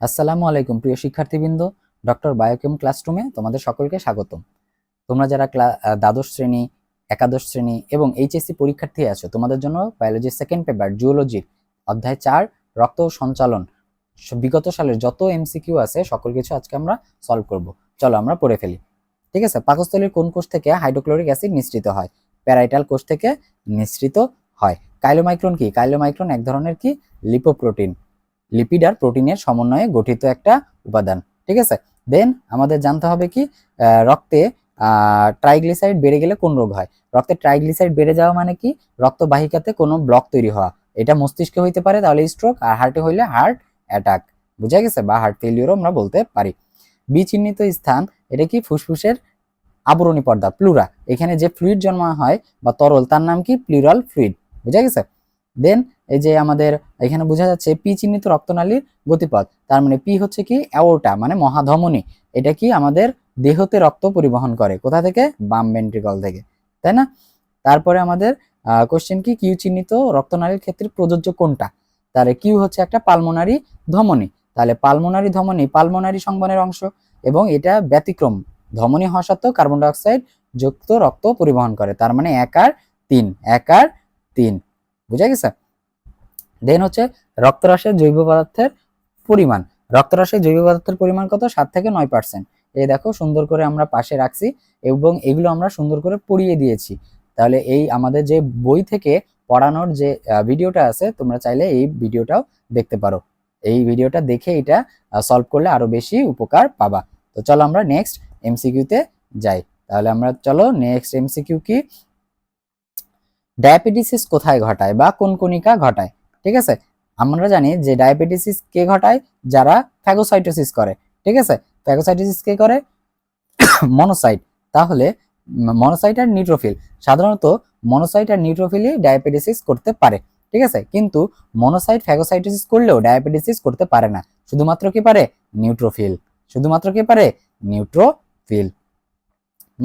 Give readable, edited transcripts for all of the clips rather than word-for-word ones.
আসসালামু আলাইকুম প্রিয় শিক্ষার্থীবৃন্দ, ডক্টর বায়োকেম ক্লাসরুমে তোমাদের সকলকে স্বাগতম। তোমরা যারা দ্বাদশ শ্রেণী, একাদশ শ্রেণী এবং এইচএসসি পরীক্ষার্থী আছো, তোমাদের জন্য বায়োলজির সেকেন্ড পেপার জুওলজি অধ্যায় 4 রক্ত সঞ্চালন বিগত সালের যত এমসিকিউ আছে সকল কিছু আজকে আমরা সলভ করব। চলো আমরা পড়ে ফেলি। ঠিক আছে, পাকস্থলীর কোন কোষ থেকে হাইড্রোক্লোরিক অ্যাসিড নিঃসৃত হয়? প্যারাইটাল কোষ থেকে নিঃসৃত হয়। কাইলোমাইক্রন কি? কাইলোমাইক্রন এক ধরনের কি লিপোপ্রোটিন, লিপিড আর প্রোটিনের সমন্বয়ে গঠিত একটা উপাদান। ঠিক আছে, দেন আমাদের জানতে হবে কি রক্তে ট্রাইগ্লিসাইড বেড়ে গেলে কোন রোগ হয়? রক্তে ট্রাইগ্লিসাইড বেড়ে যাওয়া মানে কি? রক্তবাহিকাতে কোনো ব্লক তৈরি হওয়া। এটা মস্তিষ্কে হইতে পারে, তাহলে স্ট্রোক, আর হার্টে হইলে হার্ট অ্যাটাক। বুঝা গেছে? বা হার্ট ফেলিওরও আমরা বলতে পারি। বি চিহ্নিত স্থান, এটা কি? ফুসফুসের আবরণী পর্দা, প্লুরা। এখানে যে ফ্লুইড জন্ম হয় বা তরল, তার নাম কি? Plural fluid. বুঝা গেছে? দেন এই যে আমাদের এখানে বোঝা যাচ্ছে পি চিহ্নিত রক্তনালীর গতিপথ, তার মানে পি হচ্ছে কি? অ্যাওর্টা মানে মহাধমনী। এটা কি আমাদের দেহতে রক্ত পরিবহন করে, কোথা থেকে? বাম ভেন্ট্রিকল থেকে, তাই না? তারপরে আমাদের কোশ্চেন কি? কিউ চিহ্নিত রক্তনালীর ক্ষেত্রে প্রযোজ্য কোনটা? তাহলে কিউ হচ্ছে একটা পালমোনারি ধমনী। তাহলে পালমোনারি ধমনী পালমোনারি সংবহনের অংশ, এবং এটা ব্যতিক্রম। ধমনী হওয়া সত্ত্বেও কার্বন ডাইঅক্সাইড যুক্ত রক্ত পরিবহন করে, তার মানে 1 আর 3, 1 আর 3। বুঝা গেছে? দেন হচ্ছে রক্তরসের জৈব পদার্থের পরিমাণ। রক্তরসের জৈব পদার্থের পরিমাণ কত? 7 থেকে 9%। এই দেখো সুন্দর করে আমরা পাশে রাখছি এবং এগুলো আমরা সুন্দর করে পড়িয়ে দিয়েছি। তাহলে এই আমাদের যে বই থেকে পড়ানোর যে ভিডিওটা আছে, তোমরা চাইলে এই ভিডিওটাও দেখতে পারো। এই ভিডিওটা দেখে এটা সলভ করলে আরো বেশি উপকার পাবা। তো চলো আমরা নেক্সট এমসিকিউতে যাই। তাহলে আমরা চলো নেক্সট এমসিকিউ কি? ডায়াবেটিস কোথায় ঘটায় বা কোন কণিকা ঘটায়? ঠিক আছে, আমরা জানি যে ডায়াবেটিস কে ঘটায়? যারা ফ্যাগোসাইটোসিস করে। ঠিক আছে, ফ্যাগোসাইটোসিস কে করে? মনোসাইট। তাহলে মনোসাইট আর নিউট্রোফিল, সাধারণত মনোসাইট আর নিউট্রোফিলই ডায়াবেটিস করতে পারে। ঠিক আছে, কিন্তু মনোসাইট ফ্যাগোসাইটোসিস করলেও ডায়াবেটিস করতে পারে না। শুধুমাত্র কি পারে? নিউট্রোফিল। শুধুমাত্র কি পারে? নিউট্রোফিল।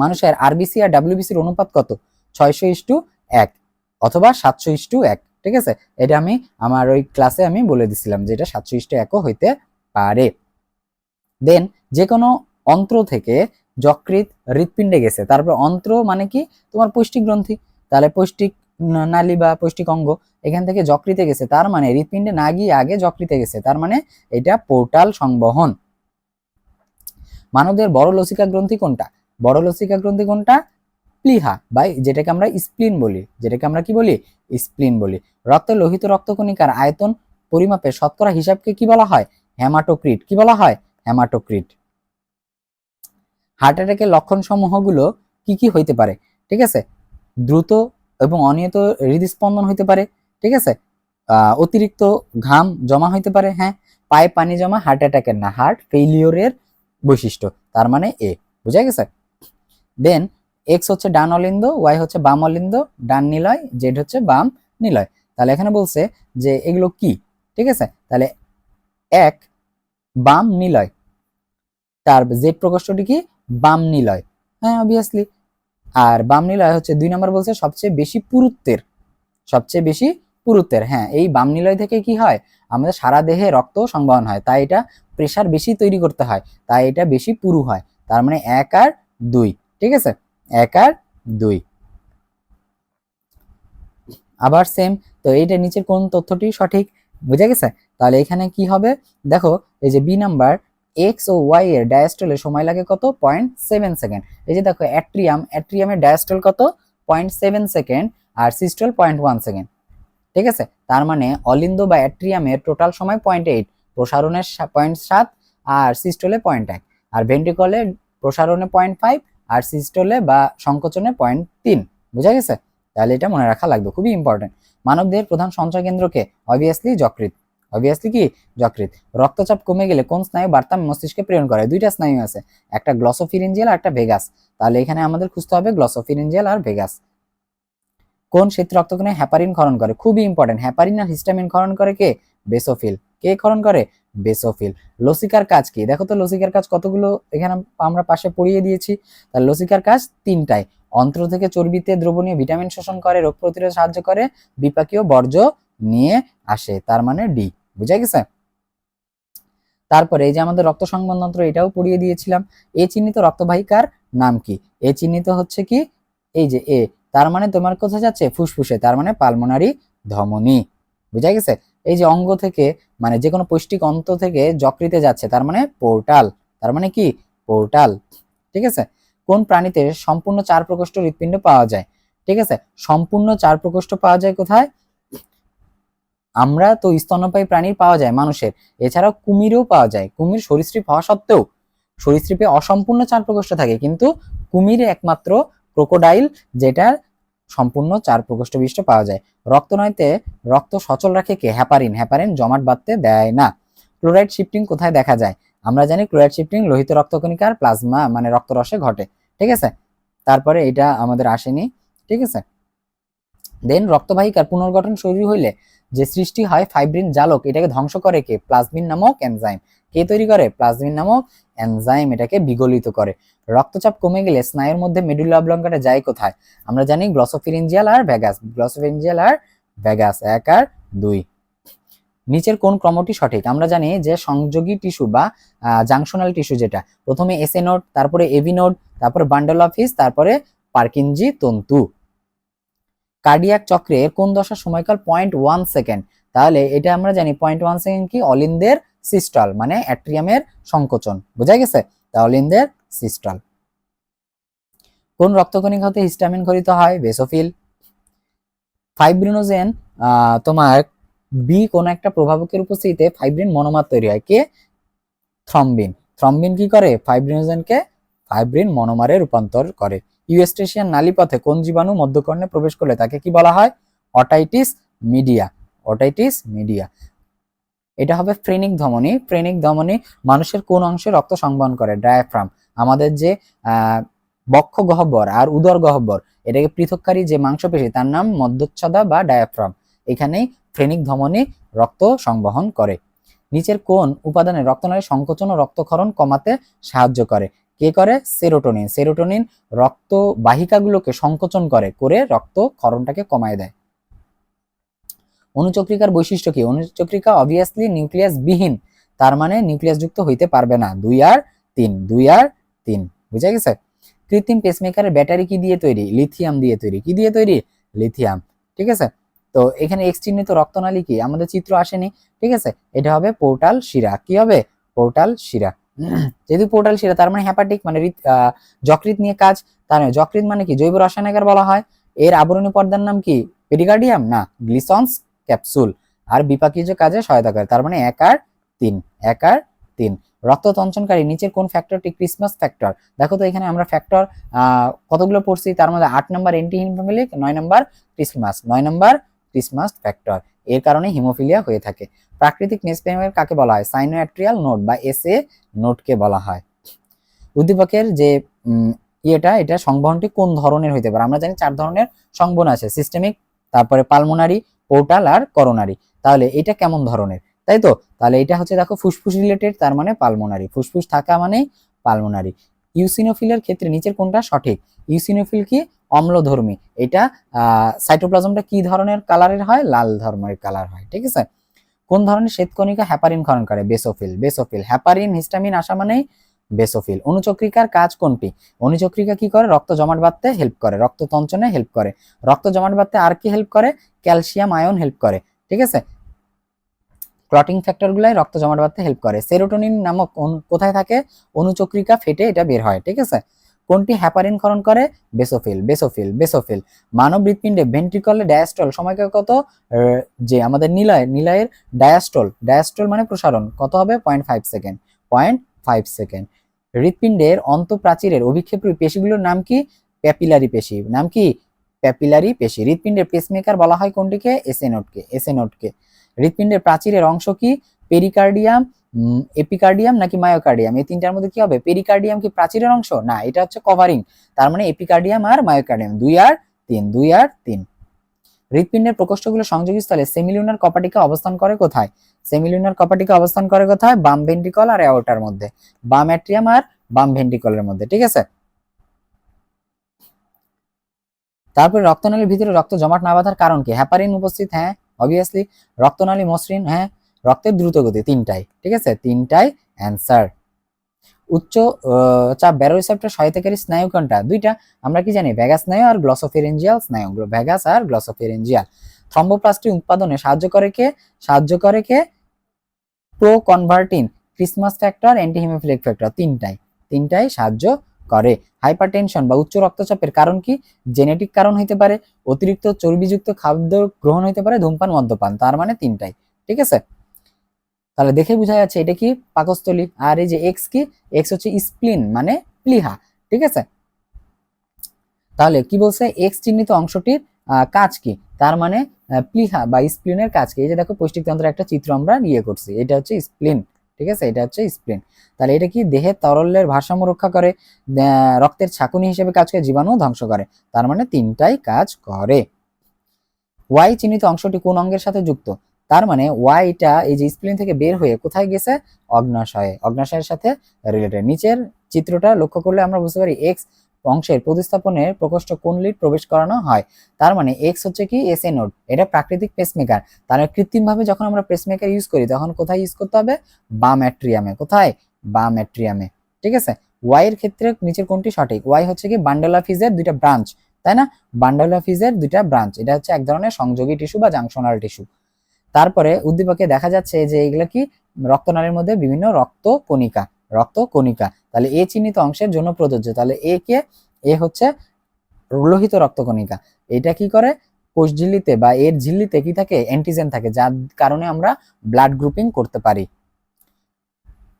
মানুষের আরবিসি আর ডাব্লিউবিসির অনুপাত কত? 600:1 অথবা 700:1। ঠিক আছে, এটা আমি আমার ওই ক্লাসে আমি বলে দিছিলাম যে এটা 700:1ও হইতে পারে। দেন যে কোনো অন্ত্র থেকে যকৃৎ হৃৎপিণ্ডে গেছে, তারপর অন্ত্র মানে কি? তোমার পৌষ্টিক গ্রন্থি, তাহলে পৌষ্টিক নালী বা পৌষ্টিক অঙ্গ, এখান থেকে যকৃতে গেছে, তার মানে হৃৎপিণ্ডে না গিয়ে আগে যকৃতে গেছে, তার মানে এটা পোর্টাল সংবহন। মানবদের বড় লসিকা গ্রন্থি কোনটা? বড় লসিকা গ্রন্থি কোনটা? প্লিহা বা যেটাকে আমরা স্প্লিন বলি, যেটাকে আমরা কি বলি? স্প্লিন বলি। রক্তে লোহিত রক্তকণিকার আয়তন পরিমাপের শতকরা হিসাবকে কি বলা হয়? হেমাটোক্রিট। কি বলা হয়? হেমাটোক্রিট। হার্ট অ্যাটাকের লক্ষণ সমূহগুলো কি কি হইতে পারে? ঠিক আছে, দ্রুত এবং অনিয়ত হৃদস্পন্দন হইতে পারে। ঠিক আছে, অতিরিক্ত ঘাম জমা হইতে পারে। হ্যাঁ, পায়ে পানি জমা হার্ট অ্যাটাকের না, হার্ট ফেইলিওরের বৈশিষ্ট্য, তার মানে এ। বুঝা গেছে? দেন এক্স হচ্ছে ডান অলিন্দ, ওয়াই হচ্ছে বাম অলিন্দ, ডান নিলয়, জেড হচ্ছে বাম নিলয়। তাহলে এখানে বলছে যে এগুলো কি? ঠিক আছে, তাহলে এক বাম নিলয়, তার জেড প্রকোষ্ঠটি কি? বাম নিলয়। হ্যাঁ অবভিয়াসলি। আর বাম নিলয় হচ্ছে 2 নম্বর, বলছে সবচেয়ে বেশি পুরুত্বের, সবচেয়ে বেশি পুরুত্বের। হ্যাঁ, এই বাম নিলয় থেকে কি হয়? আমাদের সারা দেহে রক্ত সংবহন হয়, তাই এটা প্রেসার বেশি তৈরি করতে হয়, তাই এটা বেশি পুরু হয়। তার মানে 1 আর 2। ঠিক আছে, 1 আর 2। আবার সেম। তো এইটা নিচের কোন তথ্যটি সঠিক? বুঝা গেছে? তাহলে এখানে কি হবে? দেখো এই যে বি নাম্বার, এক্স ও ওয়াই এর ডায়াস্টলে সময় লাগে কত? 0.7 সেকেন্ড। এই যে দেখো অ্যাট্রিয়ামের ডায়াস্টল কত? 0.7 সেকেন্ড, আর সিস্টল 0.1 সেকেন্ড। ঠিক আছে, তার মানে অলিন্দ বা অ্যাট্রিয়ামের টোটাল সময় 0.8, প্রসারণের 0.7 আর সিস্টলে 0.1, আর ভেন্ট্রিকলে প্রসারণে 0.5 আর সিস্টলে বা সংকোচনে 0.3। বুঝা গেছে? তাহলে এটা মনে রাখা লাগবে, খুবই ইম্পর্টেন্ট। মানবদেহের প্রধান সঞ্চয় কেন্দ্রকে? অবভিয়াসলি যকৃৎ। অবভিয়াসলি কি? যকৃৎ। রক্তচাপ কমে গেলে কোন স্নায়ু বার্তা মস্তিষ্কে প্রেরণ করে? দুইটা স্নায়ু আছে, একটা গ্লসোফিরিঞ্জিয়াল আর একটা ভেগাস। তাহলে এখানে আমাদের খুঁজতে হবে গ্লসোফিরিঞ্জিয়াল আর ভেগাস। কোন শ্বেত রক্তকণে হেপারিন ক্ষরণ করে? খুবই ইম্পর্টেন্ট। হেপারিন আর হিস্টামিন ক্ষরণ করে কে? বেসোফিল। কে ক্ষরণ করে? বেসোফিল। লসিকার কাজ কি? দেখো তো লসিকার কাজ কতগুলো এখানে আমরা পাশে পড়িয়ে দিয়েছি। তাহলে লসিকার কাজ 3টাই। অন্ত্র থেকে চর্বিতে দ্রবণীয় ভিটামিন শোষণ করে, রোগ প্রতিরোধে সাহায্য করে, বিপাকীয় বর্জ্য নিয়ে আসে, তার মানে ডি। বুঝা গেছে? তারপরে এই যে আমাদের রক্ত সংবহনতন্ত্র, এটাও পড়িয়ে দিয়েছিলাম। এ চিহ্নিত রক্তবাহিকার নাম কি? এ চিহ্নিত হচ্ছে কি, এই যে এ, তার মানে তোমার কোথায় যাচ্ছে? ফুসফুসে, তার মানে পালমোনারি ধমনী। বুঝা গেছে? এই যে অঙ্গ থেকে, মানে যে কোনো পৌষ্টিক অন্ত থেকে যকৃতে যাচ্ছে, তার মানে পোর্টাল, তার মানে কি? পোর্টাল। ঠিক আছে? কোন প্রাণীতে সম্পূর্ণ 4 প্রকোষ্ঠ হৃৎপিণ্ড পাওয়া যায়? ঠিক আছে, সম্পূর্ণ 4 প্রকোষ্ঠ পাওয়া যায় কোথায়? আমরা তো স্তন্যপায়ী প্রাণীর পাওয়া যায় মানুষের, এছাড়াও কুমিরও পাওয়া যায়। কুমির সরীসৃপ হওয়া সত্ত্বেও সরীসৃপে অসম্পূর্ণ 4 প্রকোষ্ঠ থাকে, কিন্তু কুমিরে একমাত্র ক্রোকোডাইল যেটা সম্পূর্ণ 4 প্রকোষ্ঠ বিশিষ্ট পাওয়া যায়। রক্তনলীতে রক্ত সচল রাখে কে? হেপারিন। হেপারিন জমাট বাঁধতে দেয় না। ক্লোরাইড শিফটিং কোথায় দেখা যায়? আমরা জানি ক্লোরাইড শিফটিং লোহিত রক্তকণিকার প্লাজমা মানে রক্তরসে ঘটে। ঠিক আছে, তারপরে এটা আমাদের আসেনি। ঠিক আছে, দেন রক্তবাহিকার পুনর্গঠন শুরু হইলে যে সৃষ্টি হয় ফাইব্রিন জালক, এটাকে ধ্বংস করে কে? প্লাজমিন নামক এনজাইম। কে তৈরি করে? প্লাজমিন নামক এনজাইম এটাকে বিগলিত করে। রক্তচাপ কমে গেলে স্নায়ুর মধ্যে মেডুলা অবলঙ্কাটা যায় কোথায়? আমরা জানি গ্লসোফিরিঞ্জিয়াল আর ভ্যাগাস। গ্লসোফিরিঞ্জিয়াল আর ভ্যাগাস, 1 আর 2। নিচের কোন ক্রমটি সঠিক? আমরা জানি যে সংযোগী টিস্যু বা জাংশনাল টিস্যু, যেটা প্রথমে এসএ নোড, তারপরে এভি নোড, তারপরে বান্ডল অফ হিস, তারপরে পার্কিনজি তন্তু। কার্ডিয়াক চক্রের কোন দশার সময়কাল 0.1 সেকেন্ড? তাহলে এটা আমরা জানি 0.1 সেকেন্ড কি? অলিন্দের সিস্টল, মানে অ্যাট্রিয়ামের সংকোচন। বোঝা গেছে? তা অলিন্দের সিস্টল। কোন রক্তকণিকা হতে হিস্টামিন ক্ষরিত হয়? বেসোফিল। ফাইব্রিনোজেন তোমার বি কোন একটা প্রভাবকের উপস্থিতিতে ফাইব্রিন মনোমার তৈরি হয়। কে? থ্রম্বিন। থ্রম্বিন কি করে? ফাইব্রিনোজেনকে ফাইব্রিন মনোমারে রূপান্তর করে। ইউস্টেশিয়ান নালীপথে কোন জীবাণু মধ্যকর্ণে প্রবেশ করলে তাকে কি বলা হয়? Otitis media. Otitis media. এটা হবে ফ্রেনিক ধমনী। ফ্রেনিক ধমনী মানুষের কোন অংশে রক্ত সংবহন করে? ডায়াফ্রাম। আমাদের যে বক্ষ গহ্বর আর উদর গহ্বর, এটাকে পৃথককারী যে মাংসপেশি, তার নাম মধ্যচ্ছদা বা ডায়াফ্রাম। এখানেই ফ্রেনিক ধমনী রক্ত সংবহন করে। নিচের কোন উপাদানে রক্তনালীর সংকোচন ও রক্তক্ষরণ কমাতে সাহায্য করে? কে করে? সেরোটোনিন। সেরোটোনিন রক্ত বাহিকাগুলোকে সংকোচন করে করে রক্তক্ষরণটাকে কমায় দেয়। অনুচক্রিকার বৈশিষ্ট্য কি? অনুচক্রিকা অবভিয়াসলি নিউক্লিয়াস বিহীন, তার মানে নিউক্লিয়াস যুক্ত হইতে পারবে না। 2 আর 3, 2 আর 3। বুঝা গেছে? কৃত্রিম পেসমেকারের ব্যাটারি কি দিয়ে তৈরি? লিথিয়াম দিয়ে তৈরি। কি দিয়ে তৈরি? লিথিয়াম। ঠিক আছে, তো এখানে এক্স চিহ্নিত রক্তনালী কি? আমাদের চিত্র আসেনি। ঠিক আছে, এটা হবে পোর্টাল শিরা। কি হবে? পোর্টাল শিরা। যেহেতু পোর্টাল শিরা, তার মানে হ্যাপাটিক, মানে যকৃৎ নিয়ে কাজ। তার মানে যকৃৎ মানে কি? জৈব রসায়নাগার বলা হয়। এর আবরণী পর্দার নাম কি? পেরিকার্ডিয়াম না, গ্লিসন্স ক্যাপসুল। আর বিপাকীয় কাজে সহায়তা করে, তার মানে 1 আর 3, 1 আর 3। রক্ত তঞ্চনকারী নিচের কোন ফ্যাক্টরটি ক্রিসমাস ফ্যাক্টর? দেখো তো এখানে আমরা ফ্যাক্টর কতগুলো পড়ছি, তার মধ্যে 8 number anti haemophilic, 9 number Christmas, 9 number Christmas factor. এর কারণে হিমোফিলিয়া হয়ে থাকে। প্রাকৃতিক মেসপেমের কাকে বলা হয়? সাইনোঅ্যাট্রিয়াল নোড বা এসএ নোডকে বলা হয়। উদ্দীপকের যে এটা সংবহনটি কোন ধরনের হইতে পারে? আমরা জানি 4 ধরনের সংবহন আছে, সিস্টেমিক, তারপরে পালমোনারি, পোর্টাল আর করোনারি। তাহলে এটা কেমন ধরনের, তাই তো? তাহলে এটা হচ্ছে দেখো ফুসফুস রিলেটেড, তার মানে পালমোনারি। ফুসফুস থাকা মানে পালমোনারি। ইউসিনোফিলের ক্ষেত্রে নিচের কোনটা সঠিক? ইউসিনোফিল কি? অম্লধর্মী। এটা সাইটোপ্লাজমটা কি ধরনের কালারের হয়? লাল ধর্মের কালার হয়। ঠিক আছে, কোন ধরনের শ্বেতকণিকা হ্যাপারিন ক্ষরণ করে? বেসোফিল। বেসোফিল। হ্যাপারিন হিস্টামিন আসা মানেই বেসোফিল। অনুচক্রিকার কাজ কোনটি? অনুচক্রিকা কি করে? রক্ত জমাট বাঁধতে হেল্প করে, রক্ত তঞ্চনে হেল্প করে। রক্ত জমাট বাঁধতে আর কি হেল্প করে? ক্যালসিয়াম আয়ন হেল্প করে। ঠিক আছে, ক্লটিং ফ্যাক্টর গুলাই রক্ত জমাট বাঁধতে হেল্প করে। সেরোটোনিন নামক কোথায় থাকে? অনুচক্রিকা ফেটে এটা বের হয়। ঠিক আছে, কোনটি হ্যাপারিন ক্ষরণ করে? বেসোফিল। বেসোফিল। বেসোফিল। মানব হৃৎপিণ্ডে ভেন্ট্রিকলে ডায়াস্টল সময়কাল কত? যে আমাদের নিলয়ের ডায়াস্টল, ডায়াস্টল মানে প্রসারণ, কত হবে? 0.5 সেকেন্ড। 0.5 সেকেন্ড। হৃৎপিণ্ডের অন্তঃপ্রাচীরের অভিক্ষেপী পেশিগুলোর নাম কি? প্যাপিলারি পেশি। নাম কি? প্যাপিলারি পেশি। হৃৎপিণ্ডের পেসমেকার বলা হয় কোনটিকে? এসএ নোডকে। এসএ নোডকে। হৃৎপিণ্ডের প্রাচীরের অংশ কি? পেরিকার্ডিয়াম, এপিকার্ডিয়াম নাকি মায়োকার্ডিয়াম? এই তিনটার মধ্যে কি হবে? পেরিকার্ডিয়াম কি প্রাচীরের অংশ? না, এটা হচ্ছে কভারিং, তার মানে এপিকার্ডিয়াম আর মায়োকার্ডিয়াম। 2 আর 3, 2 আর 3। হৃৎপিণ্ডের প্রকোষ্ঠগুলো সংযোগস্থলে সেমিলুনার কপাটিকা অবস্থান করে কোথায়? সেমিলুনার কপাটিকা অবস্থান করে কোথায়? বাম ভেন্ট্রিকল আর অ্যাওর্টার মধ্যে, বাম অ্যাট্রিয়াম আর বাম ভেন্ট্রিকলের মধ্যে। ঠিক আছে, তারপরে রক্তনালীর ভিতরে রক্ত জমাট না বাঁধার কারণ কি? হ্যাপারিন উপস্থিত, হ্যাঁ অবভিয়াসলি। রক্তনালী মসৃণ, হ্যাঁ। রক্তের দ্রুত গতি, তিনটাই। ঠিক আছে, তিনটাই অ্যান্সার। উচ্চ চাপ ব্যারোরিসেপ্টর সহায়তাকারী স্নায়ু কোনটা? দুইটা। আমরা কি জানি? ভ্যাগাস স্নায়ু আর গ্লসোফেরেঞ্জিয়াল স্নায়ু, ভ্যাগাস আর গ্লসোফেরেঞ্জিয়াল। থ্রম্বোপ্লাস্টি উৎপাদনে সাহায্য করে কে? প্রোকনভার্টিন, ক্রিসমাস ফ্যাক্টর, অ্যান্টিহিমোফিলিক ফ্যাক্টর, তিনটাই সাহায্য করে। হাইপারটেনশন বা উচ্চ রক্তচাপের কারণ কি? জেনেটিক কারণ হইতে পারে, অতিরিক্ত চর্বিযুক্ত খাদ্য গ্রহণ হইতে পারে, ধূমপান, মদ্যপান। তার মানে তিনটাই। ঠিক আছে, তাহলে দেখে বোঝা যাচ্ছে এটা কি? পাকস্থলী। আর এই যে এক্স কি? এক্স হচ্ছে স্প্লিন মানে প্লিহা। ঠিক আছে, তাহলে কি বলছে? এক্স চিহ্নিত অংশটির কাজ কি? তার মানে প্লিহা বা স্প্লিনের কাজ কি? এই যে দেখো পৌষ্টিকতন্ত্রের একটা চিত্র আমরা করছি, এটা হচ্ছে স্প্লিন। ঠিক আছে, এটা হচ্ছে স্প্লিন। তাহলে এটা কি? দেহের তরলের ভারসাম্য রক্ষা করে, রক্তের ছাঁকুনি হিসেবে কাজ করে, জীবাণু ধ্বংস করে। তার মানে তিনটাই কাজ করে। ওয়াই চিহ্নিত অংশটি কোন অঙ্গের সাথে যুক্ত? তার মানে ওয়াইটা এই যে স্প্লিন থেকে বের হয়ে কোথায় গেছে? অগ্নাশয়ের সাথে রিলেটেড। নিচের চিত্রটা লক্ষ্য করলে আমরা বুঝতে পারি এক্স অংশের প্রতিস্থাপনের প্রকোষ্ঠ কোন লিড প্রবেশ করানো হয়। তার মানে এক্স হচ্ছে কি? এসএ নোড, এটা প্রাকৃতিক পেসমেকার। তাহলে কৃত্রিমভাবে যখন আমরা পেসমেকার ইউজ করি তখন কোথায় ইউজ করতে হবে? বাম অ্যাট্রিয়ামে। কোথায়? বাম অ্যাট্রিয়ামে। ঠিক আছে, ওয়াই এর ক্ষেত্রে নিচের কোনটি সঠিক? ওয়াই হচ্ছে কি? বান্ডল অফ হিজের দুইটা ব্রাঞ্চ, তাই না? বান্ডল অফ হিজের দুইটা ব্রাঞ্চ, এটা হচ্ছে এক ধরনের সংযোগী টিস্যু বা জাংশনাল টিস্যু। তারপরে উদ্দীপকে দেখা যাচ্ছে যে এগুলো কি? রক্তনালীর মধ্যে বিভিন্ন রক্তকণিকা। তাহলে এ চিহ্নিত অংশের জন্য প্রযোজ্য। তাহলে এ কে? এ হচ্ছে লোহিত রক্তকণিকা। এটা কি করে? কোষ ঝিল্লিতে বা এর ঝিল্লিতে কি থাকে? অ্যান্টিজেন থাকে, যার কারণে আমরা ব্লাড গ্রুপিং করতে পারি।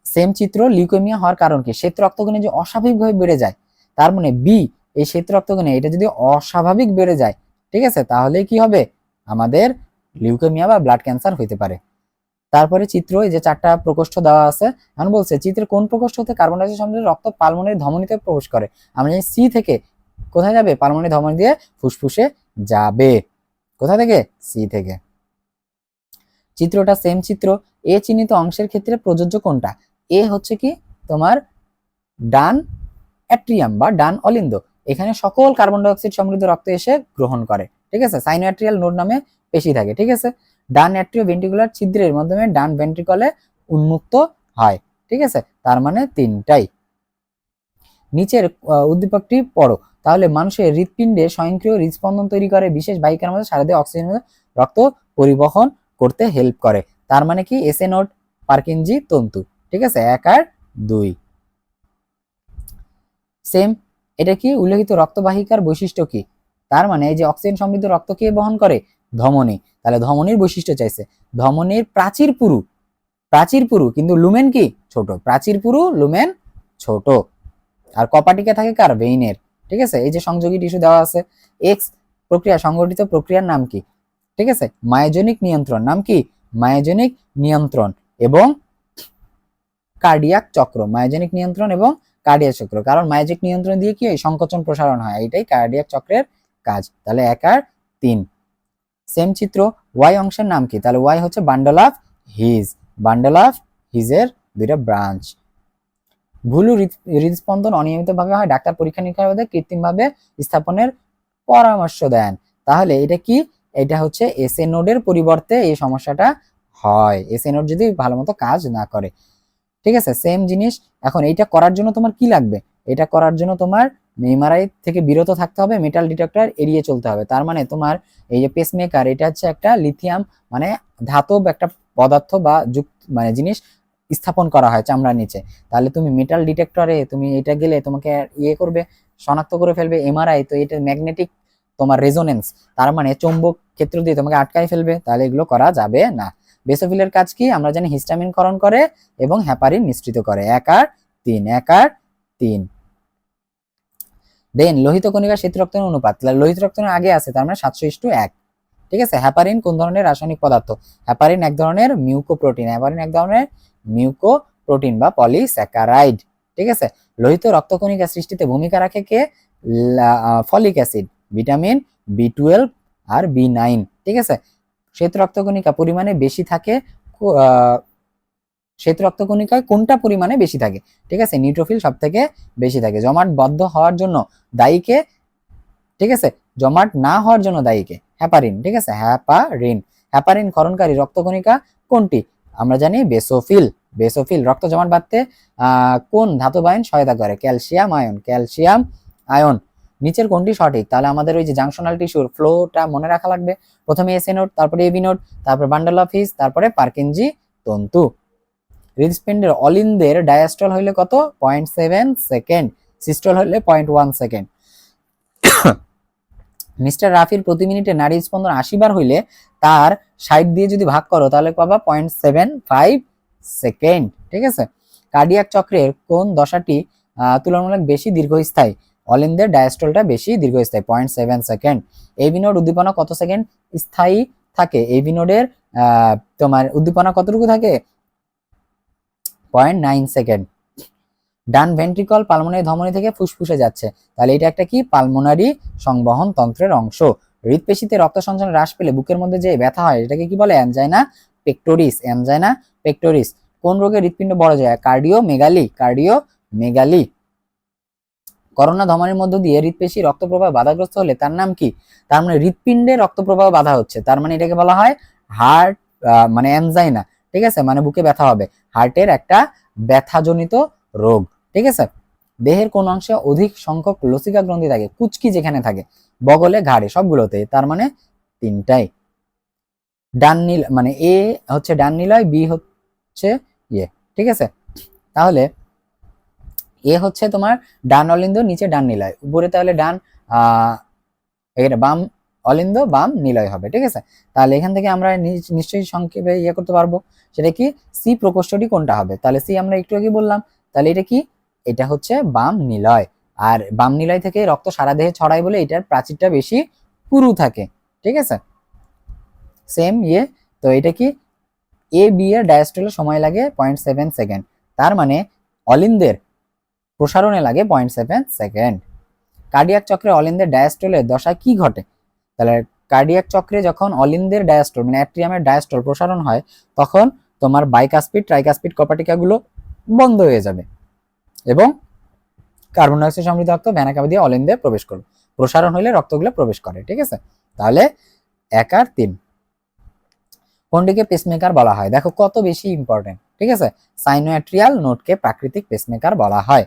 সেম চিত্র, লিউকেমিয়া হওয়ার কারণ কি? শ্বেত রক্তকণিকা যে অস্বাভাবিকভাবে বেড়ে যায়, তার মানে বি, এই শ্বেত রক্তকণিকা এটা যদি অস্বাভাবিক বেড়ে যায়, ঠিক আছে, তাহলে কি হবে? আমাদের লিউকেমিয়া বা ব্লাড ক্যান্সার হইতে পারে। তারপরে চিত্র, এই যে চারটা প্রকোষ্ঠ দেওয়া আছে, এখন বলছে চিত্রের কোন প্রকোষ্ঠ হতে কার্বন ডাই অক্সাইড সমৃদ্ধ রক্ত পালমোনারি ধমনীতে প্রবেশ করে? আমরা জানি সি থেকে কোথায় যাবে? পালমোনারি ধমনী দিয়ে ফুসফুসে যাবে। কোথা থেকে? সি থেকে। চিত্রটা সেম চিত্র, এ চিহ্নিত অংশের ক্ষেত্রে প্রযোজ্য কোনটা? এ হচ্ছে কি? তোমার ডান অ্যাট্রিয়াম বা ডান অলিন্দ, এখানে সকল কার্বন ডাই অক্সাইড সমৃদ্ধ রক্ত এসে গ্রহণ করে। ঠিক আছে, সাইনোঅ্যাট্রিয়াল নোড নামে পেশি থাকে। ঠিক আছে, ডান অ্যাট্রিও ভেন্ট্রিকুলার ছিদ্রের মাধ্যমে ডান ভেন্ট্রিকলে উন্মুক্ত হয়। ঠিক আছে, তার মানে তিনটাই। নিচের উদ্দীপকটি পড়ো। তাহলে মানুষের হৃৎপিণ্ডে স্বয়ংক্রিয় হৃদস্পন্দন তৈরি করে, বিশেষ বাহিকার মধ্যে সারাদিন অক্সিজেন রক্ত পরিবহন করতে হেল্প করে। তার মানে কি? এসএ নোড, পার্কিনজি তন্তু। ঠিক আছে, 1 আর 2। সেম, এটা কি? উল্লেখিত রক্তবাহিকার বৈশিষ্ট্য কি? তার মানে এই যে অক্সিজেন সমৃদ্ধ রক্ত কে বহন করে? ধমনী। তাহলে ধমনীর বৈশিষ্ট্য চাইছে। ধমনীর প্রাচীর পুরু কিন্তু লুমেন কি? ছোট। প্রাচীর পুরু, লুমেন ছোট। আর কপাটিকা থাকে কার? ভেইনের। ঠিক আছে, এই যে সংযোগী টিস্যু দেওয়া আছে। এক্স প্রক্রিয়া সংগঠিত প্রক্রিয়ার নাম কি? ঠিক আছে, মায়োজেনিক নিয়ন্ত্রণ। নাম কি? মায়োজেনিক নিয়ন্ত্রণ এবং কার্ডিয়াক চক্র। মায়োজেনিক নিয়ন্ত্রণ এবং কার্ডিয়াক চক্র, কারণ মায়োজেনিক নিয়ন্ত্রণ দিয়ে কি হয়? সংকোচন প্রসারণ হয়, এটাই কার্ডিয়াক চক্রের কাজ। তাহলে 1 আর 3। সেম চিত্র, ওয়াই অংশের নাম কি? তাহলে ওয়াই হচ্ছে bundle of His. Bundle of হিজের দুইটা ব্রাঞ্চ। ভুলু হৃদস্পন্দন অনিয়মিতভাবে হয়, ডাক্তার পরীক্ষা নিরীক্ষার মধ্যে কৃত্রিমভাবে স্থাপনের পরামর্শ দেন। তাহলে এটা কি? এটা হচ্ছে এসএ নোডের পরিবর্তে এই সমস্যাটা হয়, এসএ নোড যদি ভালো মতো কাজ না করে। ঠিক আছে, সেম জিনিস। এখন এইটা করার জন্য তোমার কি লাগবে? এটা করার জন্য তোমার এমআরআই থেকে বিরত থাকতে হবে, মেটাল ডিটেক্টর এড়িয়ে চলতে হবে। তার মানে তোমার এই যে পেসমেকার, এটা হচ্ছে একটা লিথিয়াম মানে ধাতব একটা পদার্থ বা মানে জিনিস স্থাপন করা হয় চামড়ার নিচে। তাহলে তুমি মেটাল ডিটেক্টরে তুমি এটা গেলে তোমাকে করবে, শনাক্ত করে ফেলবে এমআরআই, তো এটা ম্যাগনেটিক তোমার রেজোনেন্স, তার মানে চৌম্বক ক্ষেত্র দিয়ে তোমাকে আটকায় ফেলবে। তাহলে এগুলো করা যাবে না। বেসোফিলের কাজ কি? আমরা জানি হিস্টামিন ক্ষরণ করে এবং হ্যাপারিন নিঃসৃত করে। 1 আর 3। দেন লোহিত কণিকা শ্বেত রক্তের অনুপাত, লোহিত রক্তের আগে আছে, তার মানে 700:1। ঠিক আছে, হ্যাপারিন কোন ধরনের রাসায়নিক পদার্থ? হ্যাপারিন এক ধরনের মিউকোপ্রোটিন বা পলিস্যাকারাইড। ঠিক আছে, লোহিত রক্তকণিকা সৃষ্টিতে ভূমিকা রাখে কে? ফলিক অ্যাসিড, ভিটামিন B12 আর B9। ঠিক আছে, শ্বেত রক্তকণিকা পরিমাণে বেশি থাকে, শ্বেত রক্তকণিকায় কোনটা পরিমাণে বেশি থাকে? ঠিক আছে, নিউট্রোফিল সব থেকে বেশি থাকে। জমাট বদ্ধ হওয়ার জন্য দায়ীকে? ঠিক আছে, জমাট না হওয়ার জন্য দায়ীকে? হ্যাপারিন। ঠিক আছে, হ্যাপারিন ক্ষরণকারী রক্তকণিকা কোনটি? আমরা জানি বেসোফিল। বেসোফিল রক্ত জমাট বাঁধতে কোন ধাতব আয়ন সহায়তা করে? Calcium ion. Calcium ion. নিচের কোনটি সঠিক? তাহলে আমাদের ওই যে জাংশনাল টিস্যুর ফ্লোটা মনে রাখা লাগবে। প্রথমে এসএ নোড, তারপরে এবি নোড, তারপরে বান্ডল অফ হিস, তারপরে পার্কিনজি তন্তু। হৃদপিণ্ডের অলিন্দের ডায়াস্টল হইলে কত? 0.7 সেকেন্ড। সিস্টল হইলে 0.1 সেকেন্ড। মিস্টার রাফির প্রতি মিনিটে নাড়ি স্পন্দন 80 বার হইলে তার 60 দিয়ে যদি ভাগ করো তাহলে পাবা 0.75 সেকেন্ড। ঠিক আছে। কার্ডিয়াক চক্রের কোন দশাটি তুলনামূলক বেশি দীর্ঘস্থায়ী? অলিন্দের ডায়াস্টলটা বেশি দীর্ঘস্থায়ী, 0.7 সেকেন্ড। এবি নোড উদ্দীপনা কত সেকেন্ড স্থায়ী থাকে? এবি নোডের তোমার উদ্দীপনা কতটুকু থাকে? 0.9 সেকেন্ড। ডান ভেন্ট্রিকল পালমোনারি ধমনী থেকে ফুসফুসে যাচ্ছে, তাহলে এটা একটা কি? পালমোনারি সংবহন তন্ত্রের অংশ। হৃদপেশিতে রক্ত সঞ্চালন হ্রাস পেলে বুকের মধ্যে যে ব্যথা হয় এটাকে কি বলে? Angina pectoris. Angina pectoris. কোন রোগে হৃদপিণ্ড বড় যায়? কার্ডিওমেগালি। কার্ডিওমেগালি। করোনা ধমনীর মধ্য দিয়ে হৃদপেশি রক্ত প্রবাহ বাধাগ্রস্ত হলে তার নাম কি? তার মানে হৃদপিণ্ডে রক্ত প্রবাহ বাধা হচ্ছে, তার মানে এটাকে বলা হয় হার্ট মানে অ্যানজাইনা। ঠিক আছে, মানে বুকে ব্যথা হবে, হার্টের একটা ব্যথাজনিত রোগ। ঠিক আছে। দেহের কোন অংশে অধিক সংখ্যক লসিকা গ্রন্থি থাকে? কুচকি যেখানে থাকে, বগলে, ঘাড়ে, সবগুলোতে, তার মানে তিনটাই। ডান নীল মানে এ হচ্ছে ডান নিলয়, বি হচ্ছে ইয়ে। ঠিক আছে, তাহলে এ হচ্ছে তোমার ডান অলিন্দ, নিচে ডান নিলয়, উপরে তাহলে ডান এটা বাম অলিন্দ, বাম নিলয় হবে। ঠিক আছে, তাহলে এখান থেকে আমরা নিশ্চয়ই সংক্ষেপে ইয়ে করতে পারবো, সেটা কি? সি প্রকোষ্ঠটি কোনটা হবে? তাহলে সি আমরা একটু আগে বললাম, তাহলে এটা কি? এটা হচ্ছে বাম নিলয়। আর বাম নিলয় থেকে রক্ত সারা দেহে ছড়ায় বলে এটার প্রাচীরটা বেশি পুরু থাকে। ঠিক আছে, সেম ইয়ে। তো এটা কি? এ বি এর ডায়াস্টলে সময় লাগে 0.7 সেকেন্ড, তার মানে অলিন্দের প্রসারণে লাগে 0.7 সেকেন্ড। কার্ডিয়াক চক্রে অলিন্দের ডায়াস্টলের দশা কি ঘটে? তাহলে কার্ডিয়াক চক্রে যখন অলিন্দের ডায়াস্টল মানে অ্যাট্রিয়ামের ডায়াস্টল প্রসারণ হয় তখন তোমার বাইকাসপিড, ট্রাইকাসপিড কপাটিকা গুলো বন্ধ হয়ে যাবে এবং কার্বন ডাইঅক্সাইড সমৃদ্ধ রক্ত ভেনা কাভি দিয়ে অলিন্দে প্রবেশ করবে। প্রসারণ হইলে রক্তগুলো প্রবেশ করে। ঠিক আছে, তাহলে 1 আর 3। কোনটিকে পেসমেকার বলা হয়? দেখো কত বেশি ইম্পর্টেন্ট। ঠিক আছে, সাইনোঅ্যাট্রিয়াল নোডকে প্রাকৃতিক পেসমেকার বলা হয়।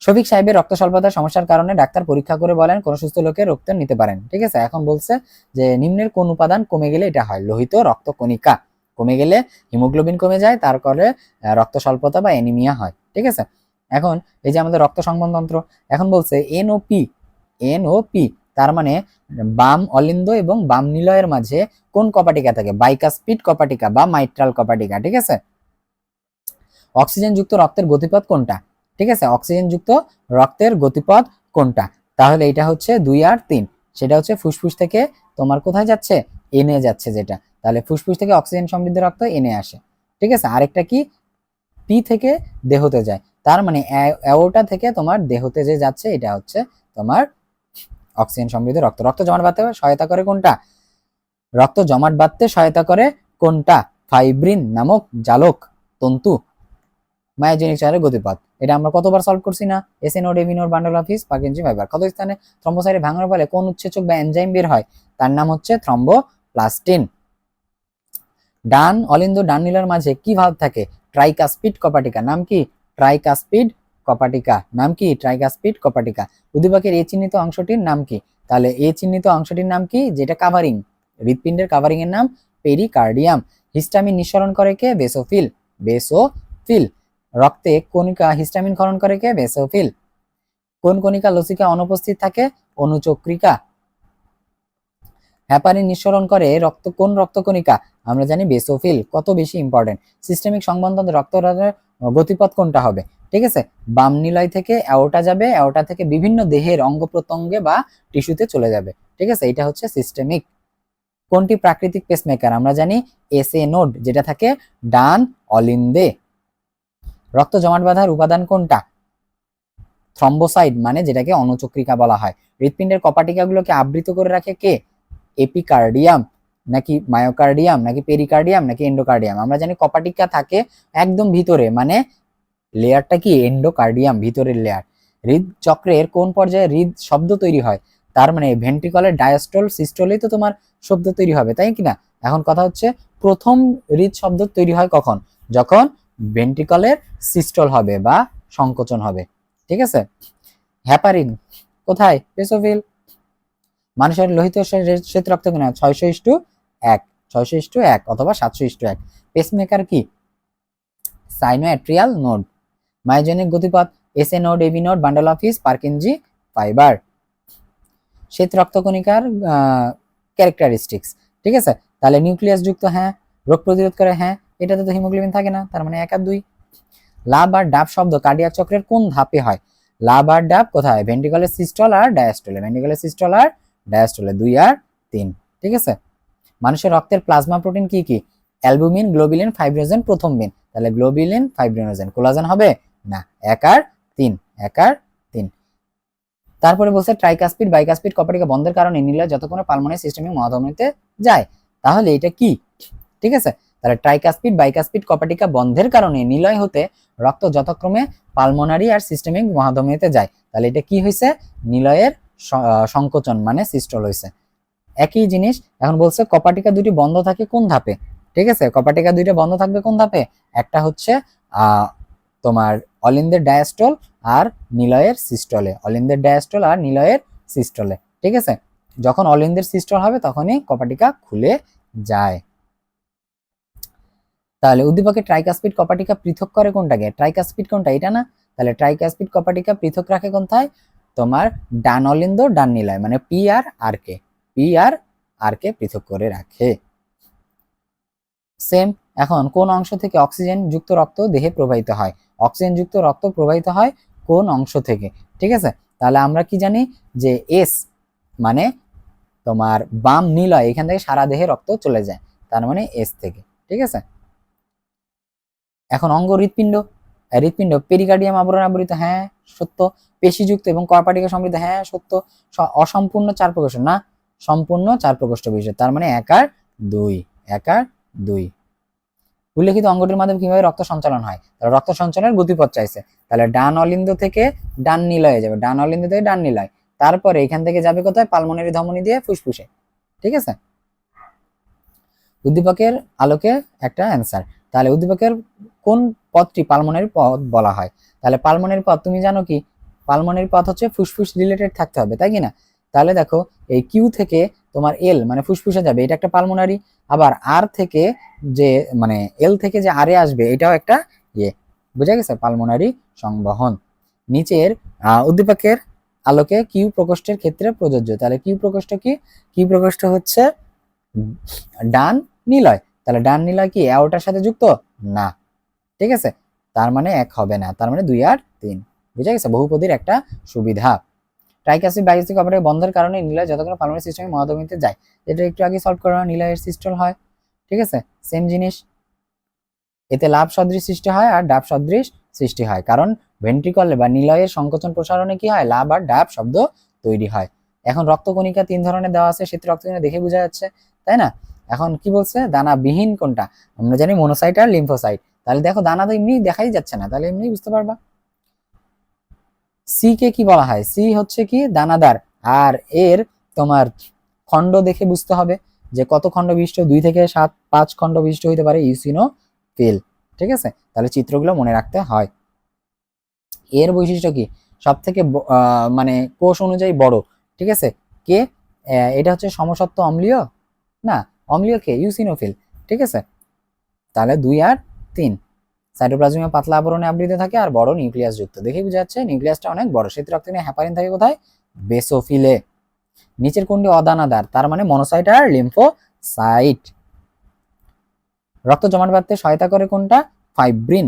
শফিক সাহেবের রক্ত স্বল্পতার সমস্যার কারণে ডাক্তার পরীক্ষা করে বলেন কোন সুস্থ লোকের রক্ত নিতে পারেন। ঠিক আছে, এখন বলছে যে নিম্নের কোন উপাদান কমে গেলে এটা হয়? লোহিত রক্ত কণিকা কমে গেলে হিমোগ্লোবিন কমে যায়, তার ফলে রক্ত স্বল্পতা বা অ্যানিমিয়া হয়। ঠিক আছে, এখন এই যে আমাদের রক্ত সংবহনতন্ত্র, এখন বলছে এনওপি। এনওপি তার মানে বাম অলিন্দ এবং বাম নিলয়ের মাঝে কোন কপাটিকা থাকে? বাইকাসপিড কপাটিকা বা মাইট্রাল কপাটিকা। ঠিক আছে, অক্সিজেন যুক্ত রক্তের গতিপথ কোনটা? ঠিক আছে, অক্সিজেন যুক্ত রক্তের গতিপথ কোনটা? তাহলে এটা হচ্ছে 2 আর 3। সেটা হচ্ছে ফুসফুস থেকে তোমার কোথায় যাচ্ছে? এনে যাচ্ছে যেটা, তাহলে ফুসফুস থেকে অক্সিজেন সমৃদ্ধ রক্ত এনে আসে। ঠিক আছে, আরেকটা কি? পি থেকে দেহতে যায়, তার মানে অ্যাওর্টা থেকে তোমার দেহতে যে যাচ্ছে এটা হচ্ছে তোমার অক্সিজেন সমৃদ্ধ রক্ত। রক্ত জমাট বাঁধতে সহায়তা করে কোনটা? রক্ত জমাট বাঁধতে সহায়তা করে কোনটা? ফাইব্রিন নামক জালক তন্তু। মায়োজেনিক চারের গতিপথ, এটা আমরা কতবার সলভ করছি না? SA node, AB node, bundle of His, Purkinje fibre. কত স্থানে থ্রম্বোসাইটে ভাঙার ফলে কোন উৎসেচক বা এনজাইম বের হয়? তার নাম হচ্ছে থ্রম্বোপ্লাস্টিন। ডান অলিন্দ ডান নিলয়ের মাঝে কি ভাব থাকে? ট্রাইকাসপিড কপাটিকা। নাম কি? ট্রাইকাসপিড কপাটিকা। নাম কি? ট্রাইকাসপিড কপাটিকা। উদ্দীপকের এ চিহ্নিত অংশটির নাম কি? তাহলে এ চিহ্নিত অংশটির নাম কি? যেটা কাভারিং, হৃদপিণ্ডের কাভারিং এর নাম পেরিকার্ডিয়াম। হিস্টামিন নিঃসরণ করে কে? বেসোফিল। বেসোফিল। রক্তে কণিকা হিস্টামিন ক্ষরণ করে কে? বেসোফিল। কোন কণিকা লসিকা অনুপস্থিত থাকে? অনুচক্রিকা। হ্যাপারিন নিঃসরণ করে কোন রক্তকণিকা? আমরা জানি বেসোফিল। কত বেশি ইম্পর্টেন্ট। সিস্টেমিক সংবন্ধন রক্তরাগের গতিপথ কোনটা হবে? ঠিক আছে, বাম নিলয় থেকে অ্যাওর্টা যাবে, অ্যাওর্টা থেকে বিভিন্ন দেহের অঙ্গ প্রত্যঙ্গে বা টিস্যুতে চলে যাবে। ঠিক আছে, এটা হচ্ছে সিস্টেমিক। কোনটি প্রাকৃতিক পেসমেকার? আমরা জানি এসএ নোড, যেটা থাকে ডান অলিন্দে। রক্ত জমাট বাঁধার উপাদান কোনটা? থ্রম্বোসাইট, মানে যেটাকে অনুচক্রিকা বলা হয়। হৃৎপিণ্ডের কপাটিকাগুলোকে আবৃত করে রাখে কে? এপিকার্ডিয়াম নাকি মায়োকার্ডিয়াম নাকি পেরিকার্ডিয়াম নাকি এন্ডোকার্ডিয়াম? আমরা জানি কপাটিকা থাকে একদম ভিতরে, মানে লেয়ারটা কি? এন্ডোকার্ডিয়াম, ভিতরের লেয়ার। হৃদ চক্রের কোন পর্যায়ে হৃদ শব্দ তৈরি হয়? তার মানে ভেন্ট্রিকলের ডায়াস্টল সিস্টলেই তো তোমার শব্দ তৈরি হবে, তাই কি না? এখন কথা হচ্ছে প্রথম হৃদশব্দ তৈরি হয় কখন? যখন ভেন্ট্রিকলের সিস্টল হবে বা সংকোচন হবে। ঠিক আছে। হ্যাপারিন কোথায়? বেসোফিল। মানুষের লোহিত শ্বেত রক্তকণিকা 600:1, 600:1 অথবা 700:1। পেসমেকার কি? Sinoatrial node. মায়োজেনিক গতিপথ SA node, AB node, bundle of His, Purkinje fibre. শ্বেত রক্তকণিকার ক্যারেক্টারিস্টিক্স। ঠিক আছে, তাহলে নিউক্লিয়াস যুক্ত, হ্যাঁ। রোগ প্রতিরোধ করে, হ্যাঁ। এটাতে তো হিমোগ্লোবিন থাকে না, তার মানে 1 আর 2। লাভ আর ডাব শব্দ কার্ডিয়াক চক্রের কোন ধাপে হয়? লাভ আর ডাব কোথায়? ভেন্ট্রিকলের সিস্টল আর ডায়াস্টলে। ভেন্ট্রিকলের সিস্টল আর ডায়াস্টলে 2 আর 3। ঠিক আছে। মানুষের রক্তের প্লাজমা প্রোটিন কি কি? অ্যালবুমিন, গ্লোবিলিন, ফাইব্রিনোজেন প্রথম বিন। তাহলে গ্লোবিলিন, ফাইব্রিনোজেন। কোলাজেন হবে না। 1 আর 3, 1 আর 3। তারপরে বলছে ট্রাইকাসপিড বাইকাসপিড কপাটিকা বন্ধের কারণে নিলয় যতক্ষণে পালমোনারি সিস্টেমিক মহাধমনীতে যায়। তাহলে এটা কি? ঠিক আছে, তাহলে ট্রাইকাসপিড বাইকাসপিড কপাটিকা বন্ধের কারণে নিলয় হতে রক্ত যথাক্রমে পালমোনারি আর সিস্টেমিক মহাধমনীতে যায়। তাহলে এটা কি হয়েছে? নিলয়ের সংকোচন মানে সিস্টল হয়েছে। একই জিনিস এখন বলছে কপাটিকা দুটি বন্ধ থাকে কোন ধাপে? ঠিক আছে, কপাটিকা দুইটা বন্ধ থাকবে কোন ধাপে? একটা হচ্ছে তোমার অলিন্দের ডায়াস্টল আর নিলয়ের সিস্টলে। অলিন্দের ডায়াস্টল আর নিলয়ের সিস্টলে। ঠিক আছে, যখন অলিন্দের সিস্টল হবে তখনই কপাটিকা খুলে যায়। তাহলে উদ্দীপকের ট্রাইকাসপিড কপাটিকা পৃথক করে কোনটাকে? ট্রাইকাসপিড কোনটা? এটা না। তাহলে ট্রাইকাসপিড কপাটিকা পৃথক রাখে কোনটায়? তোমার ডান অলিন্দ ডান নিলয়, মানে পি আর আর কে। পি আর আর কে পৃথক করে রাখে। সেম। এখন কোন অংশ থেকে অক্সিজেন যুক্ত রক্ত দেহে প্রবাহিত হয়? অক্সিজেন যুক্ত রক্ত প্রবাহিত হয় কোন অংশ থেকে? ঠিক আছে, তাহলে আমরা কি জানি যে এস মানে তোমার বাম নিলয়, এখান থেকে সারা দেহে রক্ত চলে যায়, তার মানে এস থেকে। ঠিক আছে। এখন অঙ্গ হৃৎপিণ্ড। হৃৎপিণ্ড পেরিকার্ডিয়াম আবরণ আবৃত, হ্যাঁ সত্য। পেশিযুক্ত এবং কর্পাটিকা সমৃদ্ধ, হ্যাঁ সত্য। অসম্পূর্ণ 4 প্রকোষ্ঠ না, সম্পূর্ণ 4 প্রকোষ্ঠ বিশিষ্ট, তার মানে 1 আর 2, 1 আর 2। উল্লেখিত অঙ্গটির মাধ্যমে কিভাবে রক্ত সঞ্চালন হয়? রক্ত সঞ্চালনের গতিপথ চাইছে, তাহলে ডান অলিন্দ থেকে ডান নিলয়ে যাবে, ডান অলিন্দ থেকে ডান নিলয়, তারপরে এখান থেকে যাবে কোথায়? পালমোনারি ধমনী দিয়ে ফুসফুসে। ঠিক আছে, উদ্দীপকের আলোকে একটা অ্যান্সার। তাহলে উদ্দীপকের কোন পথটি পালমোনারি পথ বলা হয়? তাহলে পালমোনারি পথ তুমি জানো কি? পালমোনারি পথ হচ্ছে ফুসফুস রিলেটেড থাকতে হবে, তাই কি না? তাহলে দেখো এই কিউ থেকে তোমার এল মানে ফুসফুসে যাবে, এটা একটা পালমোনারি। আবার আর থেকে যে মানে এল থেকে যে আরে আসবে, এটাও একটা ইয়ে, বুঝা গেছে? পালমোনারি সংবহন। নিচের উদ্দীপকের আলোকে কিউ প্রকোষ্ঠের ক্ষেত্রে প্রযোজ্য। তাহলে কিউ প্রকোষ্ঠ কি? কিউ প্রকোষ্ঠ হচ্ছে ডান নিলয়। তাহলে ডান নিলয় কি অ্যাওর্টার সাথে যুক্ত? না। ঠিক আছে, তার মানে 1 হবে না, তার মানে 2 আর 3। বুঝা গেছে? বহুপদীর একটা সুবিধা। ট্রাইকাসিড বাইকাসিড কপাটিকা বন্ধের কারণে নিলয় যতক্ষণ পালমোনারি সিস্টেমে মহাধমনীতে যায়। এটা একটু আগে সলভ করা, নিলয়ের সিস্টল হয়। ঠিক আছে, সেম জিনিস। এতে লাভ সদৃশ সৃষ্টি হয় আর ডাব সদৃশ সৃষ্টি হয়, কারণ ভেন্ট্রিকলে বা নিলয়ের সংকোচন প্রসারণে কি হয়? লাভ আর ডাব শব্দ তৈরি হয়। এখন রক্তকণিকা 3 ধরনের দেওয়া আছে, সেটা রক্তকণিকা দেখে বোঝা যাচ্ছে, তাই না? এখন কি বলছে? দানাবিহীন কোনটা? আমরা জানি মনোসাইট আর লিম্ফোসাইট। তাহলে দেখো দানা তো এমনি দেখাই যাচ্ছে না, তাহলে এমনি বুঝতে পারবা। সি কে কি বলা হয়? সি হচ্ছে কি? দানাদার। আর এর তোমার খণ্ড দেখে বুঝতে হবে যে কত খণ্ড বিশিষ্ট, 2 থেকে 7, 5 খণ্ড বিশিষ্ট হইতে পারে ইউসিনোফিল। ঠিক আছে, তাহলে চিত্রগুলো মনে রাখতে হয়। এর বৈশিষ্ট্য কি? সব থেকে মানে কোষ অনুযায়ী বড়। ঠিক আছে, কে? এটা হচ্ছে সমসত্ব অম্লীয় না, অম্লীয় কে? ইউসিনোফিল। ঠিক আছে, তাহলে 2 আর 3। সাইটোপ্লাজমে পাতলা আবরণে আবৃত থাকে আর বড় নিউক্লিয়াস যুক্ত। দেখে বোঝা যাচ্ছে নিউক্লিয়াসটা অনেক বড়। শ্বেত রক্তকণিকা হ্যাপারিন থাকে কোথায়? বেসোফিলে। নিচের কোনটি অদানাদার? তার মানে মনোসাইট আর লিম্ফোসাইট। রক্ত জমাট বাঁধতে সহায়তা করে কোনটা? ফাইব্রিন।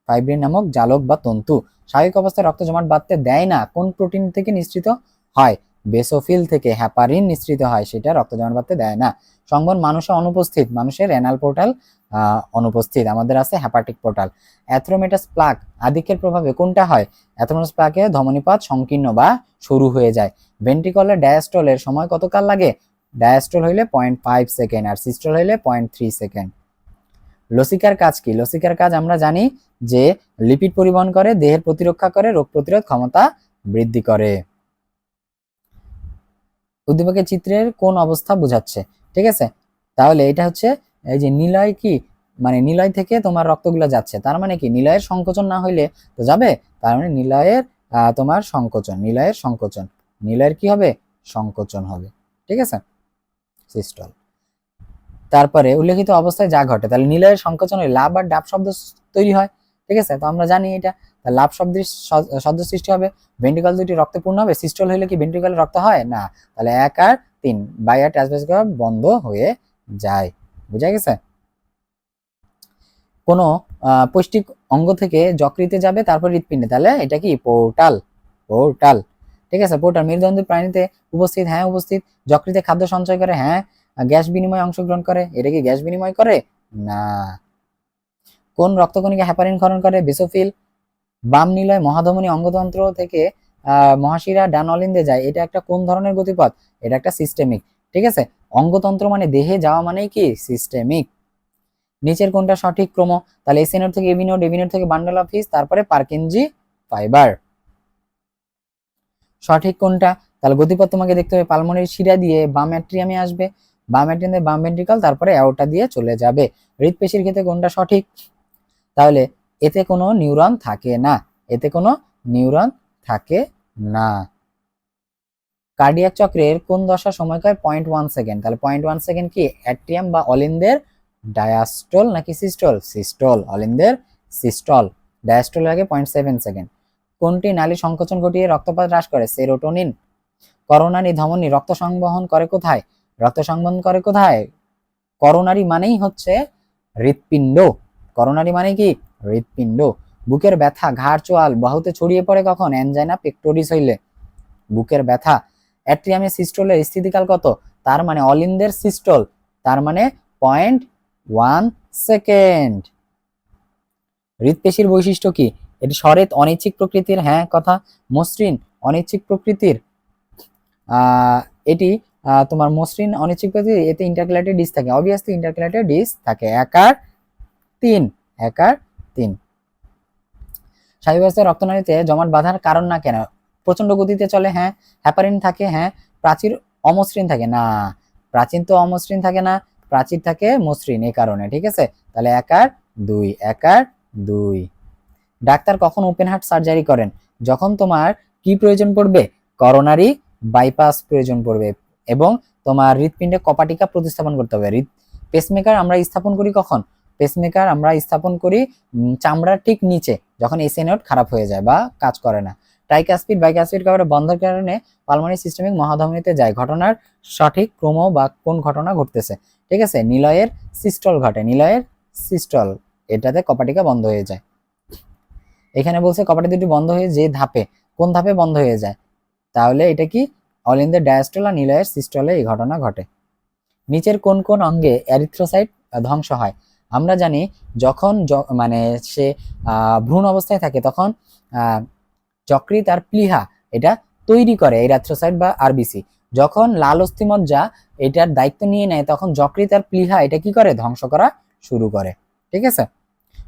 ফাইব্রিন নামক জালক বা তন্তু। স্বাভাবিক অবস্থায় রক্ত জমাট বাঁধতে দেয় না কোন প্রোটিন থেকে নিঃসৃত হয়? বেসোফিল থেকে হ্যাপারিন নিঃসৃত হয়, সেটা রক্ত জমাট বাঁধতে দেয় না। সংবহন মানুষে অনুপস্থিত, মানুষের রেনাল পোর্টাল অনুপস্থিত, আমাদের আছে হেপাটিক পোর্টাল। অ্যাথ্রোমেটাস প্লাক আধিক্যের প্রভাবে কোনটা হয়? অ্যাথ্রোমেটাস প্লাকে ধমনীপথ সংকীর্ণ বা সরু হয়ে যায়। ভেন্ট্রিকলের ডায়াস্টলের সময় কতকাল লাগে? ডায়াস্টল হইলে 0.5 সেকেন্ড আর সিস্টল হইলে 0.3 সেকেন্ড। লসিকার কাজ কি? লসিকার কাজ আমরা জানি যে লিপিড পরিবহন করে, দেহের প্রতিরক্ষা করে, রোগ প্রতিরোধ ক্ষমতা বৃদ্ধি করে। উদ্দীপকের চিত্রের কোন অবস্থা বোঝাচ্ছে? ঠিক আছে, তাহলে এটা হচ্ছে এই যে নিলয় কি, মানে নিলয় থেকে তোমার রক্তগুলো যাচ্ছে, তার মানে কি নিলয়ের সংকোচন না হইলে তো যাবে, তার মানে নিলয়ের তোমার সংকোচন, নিলয়ের সংকোচন, নিলয়ের কি হবে, সংকোচন হবে, ঠিক আছে, সিস্টল। তারপরে উল্লেখিত অবস্থায় যা ঘটে, তাহলে নিলয়ের সংকোচন হলে লাভ আর ডাব শব্দ তৈরি হয়, ঠিক আছে, তো আমরা জানি এটা, লাভ শব্দের শব্দ সৃষ্টি হবে, ভেন্ট্রিকল দুটি রক্তে পূর্ণ হবে, সিস্টল হইলে কি ভেন্ট্রিকলে রক্ত হয় না, তাহলে 1 আর 3 বাই আর ট্রান্সভার্স বন্ধ হয়ে যায়, বুঝা গেছে। কোনো পৌষ্টিক অঙ্গ থেকে যকৃতে যাবে, তারপর হৃৎপিণ্ডে, তাহলে এটা কি পোর্টাল, পোর্টাল, ঠিক আছে, পোর্টাল। মেরুদণ্ডী প্রাণীতে উপস্থিত, হ্যাঁ উপস্থিত। যকৃতে খাদ্য সঞ্চয় করে, হ্যাঁ। গ্যাস বিনিময়ে অংশগ্রহণ করে, এটা কি গ্যাস বিনিময় করে না। কোন রক্তকণিকা হেপারিন ক্ষরণ করে, বেসোফিল। বাম নিলয় মহাধমনী অঙ্গতন্ত্র থেকে মহাশিরা ডান অলিন্দে যায়, এটা একটা কোন ধরনের গতিপথ, এটা একটা সিস্টেমিক, ঠিক আছে। অঙ্গতন্ত্র মানে দেহে যাওয়া মানেই কি সিস্টেমিক। নিচের কোনটা সঠিক ক্রম, তাহলে এস নোড থেকে এবি নোড, এবি নোড থেকে বান্ডল অফ হিস, তারপরে পার্কিনজি ফাইবার। সঠিক কোনটা, তাহলে গতিপথ তোমাকে দেখতে হবে, পালমোনারি শিরা দিয়ে বাম অ্যাট্রিয়ামে আসবে, বাম অ্যাট্রিয়ামে বাম ভেন্ট্রিকল, তারপরে অ্যাওর্টা দিয়ে চলে যাবে। হৃৎপেশির ক্ষেত্রে কোনটা সঠিক, তাহলে এতে কোনো নিউরন থাকে না, এতে কোনো নিউরন থাকে না। কার্ডিয়াক চক্রের কোন দশা সময়কাল 0.1 সেকেন্ড, তাহলে 0.1 সেকেন্ড কি অ্যাট্রিয়াম বা অলিন্দের ডায়াস্টল নাকি সিস্টল, সিস্টল, অলিন্দের সিস্টল, ডায়াস্টল আগে 0.7 সেকেন্ড। কোনটি নালী সংকোচন ঘটিয়ে রক্তপাত হ্রাস করে, সেরোটোনিন। করোনারি ধমনী রক্ত সংবহন করে কোথায়, রক্ত সংবহন করে কোথায়, করোনারি মানেই হচ্ছে হৃৎপিণ্ড, করোনারি মানে কি হৃৎপিণ্ড। বুকের ব্যথা ঘাড় চোয়াল বাহুতে ছড়িয়ে পড়ে কখন, অ্যানজাইনা পেক্টোরিস হইলে, বুকের ব্যথা। অ্যাট্রিয়ামে সিস্টলের স্থিতিকাল কত, তার মানে অলিন্দের সিস্টল, তার মানে 0.1 সেকেন্ড। হৃৎপেশির বৈশিষ্ট্য কি, এটি সরেত অনিচ্ছিক প্রকৃতির, হ্যাঁ কথা। মসৃণ অনিচ্ছিক প্রকৃতির, এটি তোমার মসৃণ অনিচ্ছিক প্রকৃতির, এতে ইন্টারক্যালেটেড ডিস্ক থাকে, অবভিয়াসলি ইন্টারক্যালেটেড ডিস্ক থাকে। 1 আর 3, 1 আর 3। স্বাভাবিক রক্তনালীতে জমাট বাঁধার কারণ না কেন, প্রচন্ড গতিতে চলে, হ্যাঁ। হ্যাপারিন থাকে, হ্যাঁ। প্রাচীর অমসৃণ থাকে না, প্রাচীর তো অমসৃণ থাকে না, প্রাচীর থাকে মসৃণ, এই কারণে, ঠিক আছে, তাহলে 1 আর 2, 1 আর 2। ডাক্তার কখন ওপেন হার্ট সার্জারি করেন, যখন তোমার কি প্রয়োজন পড়বে, করোনারি বাইপাস প্রয়োজন পড়বে, এবং তোমার হৃৎপিণ্ডে কপাটিকা প্রতিস্থাপন করতে হবে। পেসমেকার আমরা স্থাপন করি কখন, পেসমেকার আমরা স্থাপন করি চামড়ার ঠিক নিচে, যখন এসি নোড খারাপ হয়ে যায় বা কাজ করে না। ট্রাইকাসপিড বাইকাসপিড কভারে বন্ধের কারণে পালমোনারি সিস্টেমিক মহাধমনীতে যায়, ঘটনার সঠিক ক্রম বা কোন ঘটনা ঘটতেছে, ঠিক আছে, নিলয়ের সিস্টল ঘটে, নিলয়ের সিস্টল, এটাতে কপাটিকা বন্ধ হয়ে যায়। এখানে বলছে কপাটি দুটি বন্ধ হয়ে যে ধাপে, কোন ধাপে বন্ধ হয়ে যায়, তাহলে এটা কি অলিন্দের ডায়াস্টল আর নিলয়ের সিস্টলে এই ঘটনা ঘটে। নিচের কোন কোন অঙ্গে এরিথ্রোসাইট ধ্বংস হয়, আমরা জানি যখন মানে সে ভ্রূণ অবস্থায় থাকে তখন যকৃৎ আর প্লীহা এটা তৈরি করে এরিথ্রোসাইট বা আরবিসি, যখন লাল অস্থিমজ্জা এটার দায়িত্ব নিয়ে নেয় তখন যকৃৎ আর প্লীহা এটা কি করে ধ্বংস করা শুরু করে, ঠিক আছে।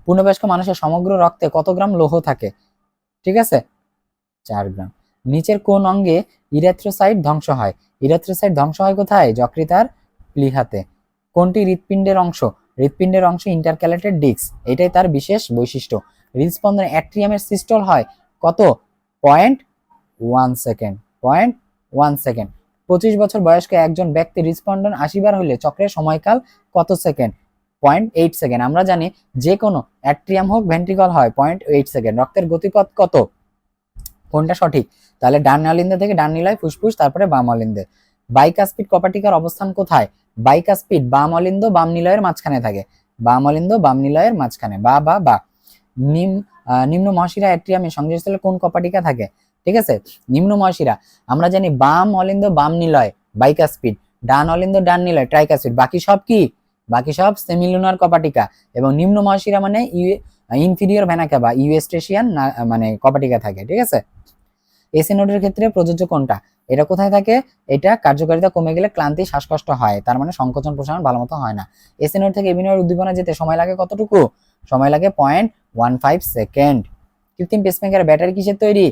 পূর্ণবয়স্ক মানুষের সমগ্র রক্তে কত গ্রাম লৌহ থাকে, ঠিক আছে, 4 গ্রাম। নিচের কোন অঙ্গে ইরেথ্রোসাইট ধ্বংস হয়, ইরেথ্রোসাইট ধ্বংস হয় কোথায়, যকৃৎ আর প্লীহাতে। কোনটি হৃৎপিণ্ডের অংশ, হৃৎপিণ্ডের অংশ ইন্টারক্যালেটেড ডিস্ক, এটাই তার বিশেষ বৈশিষ্ট্য। হৃদস্পন্দন অ্যাট্রিয়ামের সিস্টল হয় কত, 0.1 সেকেন্ড, 0.1 সেকেন্ড। 25 বছর বয়স্ক একজন ব্যক্তির হৃদস্পন্দন 80 বার হলে চক্রের সময়কাল কত সেকেন্ড, 0.8 সেকেন্ড। আমরা জানি যে কোনো অ্যাট্রিয়াম হোক ভেন্ট্রিকল হয় 0.8 সেকেন্ড। রক্তের গতিপথ কত, কোনটা সঠিক, তাহলে ডান অলিন্দে থেকে ডান নিলয় ফুসফুস, তারপরে বাম অলিন্দে। বাইকাসপিড কপাটিকার অবস্থান কোথায়, বাইকাসপিড বাম অলিন্দ বাম নিলয়ের মাঝখানে থাকে, বাম অলিন্দ বাম নিলয়ের মাঝখানে, বা বা বা। নিম্ন মহাশিরা অ্যাট্রিয়ামে সংযোগস্থলে কোন কপাটিকা থাকে, ঠিক আছে, নিম্ন মহাশিরা, আমরা জানি বাম অলিন্দ বাম নিলয় বাইকাসপিড, ডান অলিন্দ ডান নিলয় ট্রাইকাসপিড, বাকি সব কি, বাকি সব সেমিলুনার কপাটিকা, এবং নিম্ন মহাশিরা মানে ইনফিরিয়র ভেনা ক্যাভা ইউএস্টেশিয়ান মানে কপাটিকা থাকে, ঠিক আছে। এসি নোডের ক্ষেত্রে প্রযোজ্য কোনটা, এটা কোথায় থাকে, এটা কার্যকারিতা কমে গেলে ক্লান্তি শ্বাসকষ্ট হয়, তার মানে সংকোচন প্রসারণ ভালো মতো হয় না। এসি নোড থেকে এবি নোডের উদ্দীপনা যেতে সময় লাগে কতটুকু, সময় লাগে 0.15 সেকেন্ড। কৃত্রিম পেসমেকার ব্যাটারি কিসের তৈরি,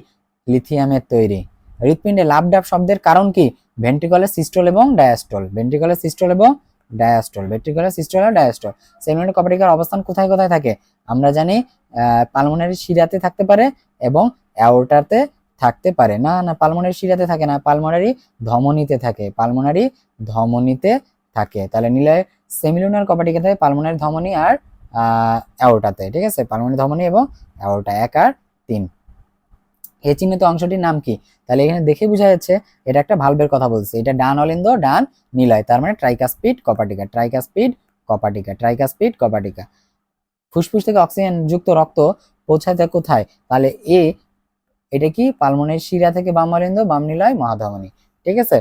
লিথিয়ামের তৈরি। হৃৎপিণ্ডে লাভ ডাব শব্দের কারণ কি, ভেন্ট্রিকলের সিস্টল এবং ডায়াস্টল, ভেন্ট্রিকলের সিস্টল এবং ডায়াস্টল, ভেন্ট্রিকুলার সিস্টোল আর ডায়াস্টল। সেমিনোনিক কপাটিকার অবস্থান কোথায় কোথায় থাকে আমরা জানি, পালমোনারি শিরাতে থাকতে পারে এবং অ্যাওর্টাতে থাকতে পারে। না না, পালমোনারি শিরাতে থাকে না, পালমোনারি ধমনীতে থাকে, পালমোনারি ধমনীতে থাকে। তাহলে নিলয় সেমিলুনার কপাটিকা থাকে পালমোনারি ধমনী আর অ্যাওর্টাতে। ঠিক আছে, পালমোনারি ধমনী এবং অ্যাওর্টা 1 আর 3। এ চিহ্নিত অংশটির নাম কি? তাহলে এখানে দেখে বোঝা যাচ্ছে এটা একটা ভালভের কথা বলছে। এটা ডান অলিন্দ, ডান নিলয়, তার মানে ট্রাইকাসপিড কপাটিকা, ট্রাইকাসপিড কপাটিকা, ট্রাইকাসপিড কপাটিকা। ফুসফুস থেকে অক্সিজেন যুক্ত রক্ত পৌঁছাতে কোথায়? তাহলে এটা কি পালমোনারি শিরা থেকে বাম অলিন্দ, বাম নিলয়, মহাধমনী। ঠিক আছে।